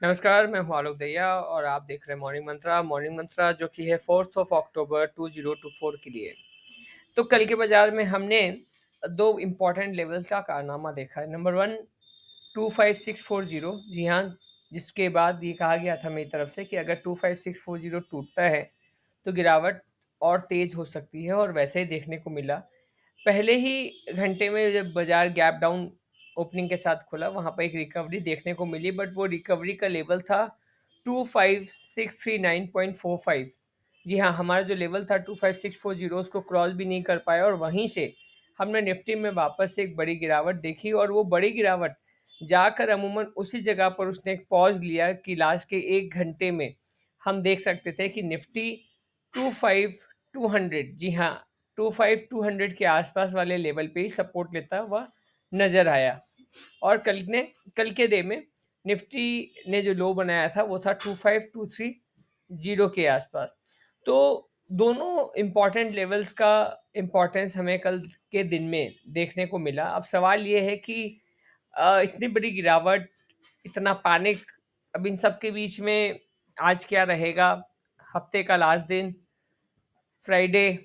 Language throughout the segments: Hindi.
नमस्कार, मैं हूँ आलोक दहिया और आप देख रहे हैं मॉर्निंग मंत्रा जो कि है 4th ऑफ अक्टूबर 2024 के लिए। तो कल के बाजार में हमने दो इम्पोर्टेंट लेवल्स का कारनामा देखा है। नंबर वन 25640, जी हाँ, जिसके बाद ये कहा गया था मेरी तरफ से कि अगर 25640 टूटता है तो गिरावट और तेज हो सकती है, और वैसे ही देखने को मिला। पहले ही घंटे में जब बाजार गैप डाउन ओपनिंग के साथ खुला, वहां पर एक रिकवरी देखने को मिली, बट वो रिकवरी का लेवल था 25639.45। जी हाँ, हमारा जो लेवल था 25640 उसको क्रॉस भी नहीं कर पाया, और वहीं से हमने निफ्टी में वापस से एक बड़ी गिरावट देखी, और वो बड़ी गिरावट जाकर अमूमन उसी जगह पर उसने एक पॉज लिया कि लास्ट के एक घंटे में हम देख सकते थे कि निफ्टी 25200, जी हाँ, 25200 के आसपास वाले लेवल पे ही सपोर्ट लेता हुआ नजर आया। और कल के डे में निफ्टी ने जो लो बनाया था वो था 25230 के आसपास। तो दोनों इम्पॉर्टेंट लेवल्स का इम्पोर्टेंस हमें कल के दिन में देखने को मिला। अब सवाल ये है कि इतनी बड़ी गिरावट, इतना पैनिक, अब इन सब के बीच में आज क्या रहेगा? हफ्ते का लास्ट दिन, फ्राइडे।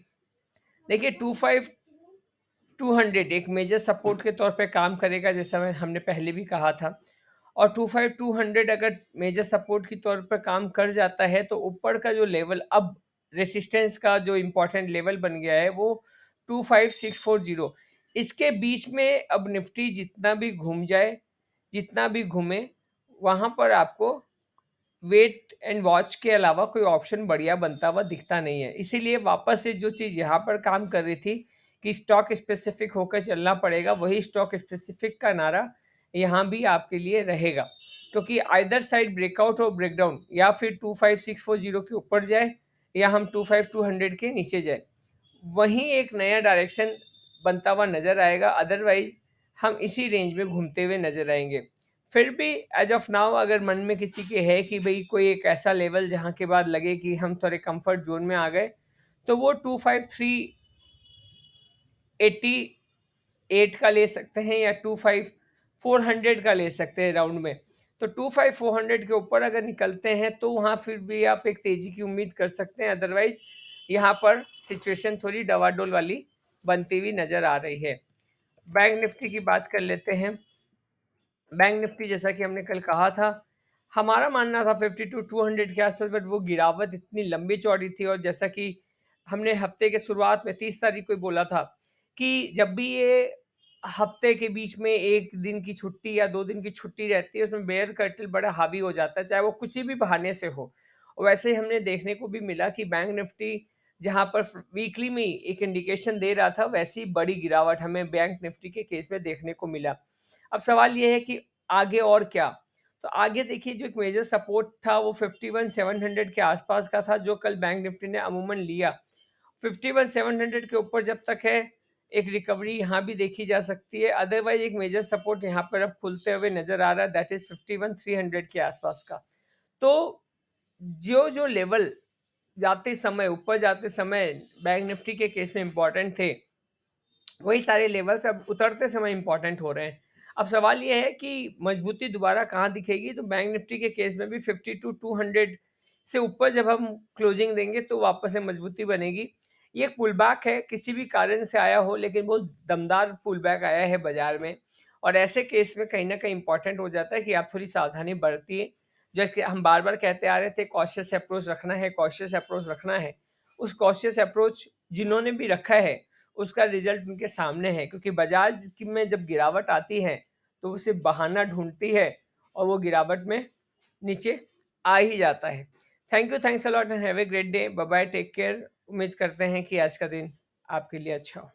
देखिए, 25200 एक मेजर सपोर्ट के तौर पे काम करेगा, जैसा हमने पहले भी कहा था। और 25200 अगर मेजर सपोर्ट के तौर पर काम कर जाता है तो ऊपर का जो लेवल अब रेसिस्टेंस का जो इम्पोर्टेंट लेवल बन गया है वो 25640। इसके बीच में अब निफ्टी जितना भी घूम जाए, जितना भी घूमे, वहां पर आपको वेट एंड वॉच के अलावा कोई ऑप्शन बढ़िया बनता हुआ दिखता नहीं है। इसीलिए वापस से जो चीज़ यहाँ पर काम कर रही थी कि स्टॉक स्पेसिफिक होकर चलना पड़ेगा, वही स्टॉक स्पेसिफिक का नारा यहाँ भी आपके लिए रहेगा, क्योंकि आइदर साइड ब्रेकआउट और ब्रेकडाउन या फिर 25640 के ऊपर जाए या हम 25200 के नीचे जाए, वहीं एक नया डायरेक्शन बनता हुआ नजर आएगा। अदरवाइज हम इसी रेंज में घूमते हुए नजर आएंगे। फिर भी एज ऑफ नाउ अगर मन में किसी के है कि भाई कोई एक ऐसा लेवल जहाँ के बाद लगे कि हम थोड़े कंफर्ट जोन में आ गए, तो वो 25388 का ले सकते हैं या 25400 का ले सकते हैं राउंड में। तो 25400 के ऊपर अगर निकलते हैं तो वहाँ फिर भी आप एक तेजी की उम्मीद कर सकते हैं। अदरवाइज यहाँ पर सिचुएशन थोड़ी डवाडोल वाली बनती हुई नजर आ रही है। बैंक निफ्टी की बात कर लेते हैं। बैंक निफ्टी, जैसा कि हमने कल कहा था, हमारा मानना था 52 200 के आसपास, बट वो गिरावट इतनी लंबी चौड़ी थी, और जैसा कि हमने हफ्ते के शुरुआत में 30 तारीख को बोला था कि जब भी ये हफ्ते के बीच में एक दिन की छुट्टी या 2 दिन की छुट्टी रहती है, उसमें बेयर कैटल बड़ा हावी हो जाता है, चाहे वो कुछ भी बहाने से हो। और वैसे ही हमने देखने को भी मिला कि बैंक निफ्टी जहां पर वीकली में एक इंडिकेशन दे रहा था, वैसी बड़ी गिरावट हमें बैंक निफ्टी के केस में देखने को मिला। अब सवाल ये है कि आगे और क्या? तो आगे देखिए, जो एक मेजर सपोर्ट था वो 51700 के आसपास का था, जो कल बैंक निफ्टी ने अमूमन लिया। 51700 के ऊपर जब तक है, एक रिकवरी यहाँ भी देखी जा सकती है। अदरवाइज एक मेजर सपोर्ट यहाँ पर अब खुलते हुए नजर आ रहा है, दैट इज 51300 के आसपास का। तो जो जो लेवल जाते समय, ऊपर जाते समय बैंक निफ्टी के केस में इंपॉर्टेंट थे, वही सारे लेवल्स अब उतरते समय इंपॉर्टेंट हो रहे हैं। अब सवाल ये है कि मजबूती दोबारा कहाँ दिखेगी? तो बैंक निफ्टी के केस में भी 52 200 से ऊपर जब हम क्लोजिंग देंगे तो वापस से मजबूती बनेगी। ये पुल बैक है, किसी भी कारण से आया हो, लेकिन बहुत दमदार पुल बैक आया है बाजार में। और ऐसे केस में कहीं ना कहीं इंपॉर्टेंट हो जाता है कि आप थोड़ी सावधानी बरतिए। जो कि हम बार बार कहते आ रहे थे, कॉशियस अप्रोच रखना है, कॉशियस अप्रोच रखना है। उस कॉशियस अप्रोच जिन्होंने भी रखा है, उसका रिजल्ट उनके सामने है, क्योंकि बजाज में जब गिरावट आती है तो वो सिर्फ बहाना ढूंढती है, और वो गिरावट में नीचे आ ही जाता है। Thank you, thanks a lot and have a great day. Bye bye, take care. उम्मीद करते हैं कि आज का दिन आपके लिए अच्छा हो।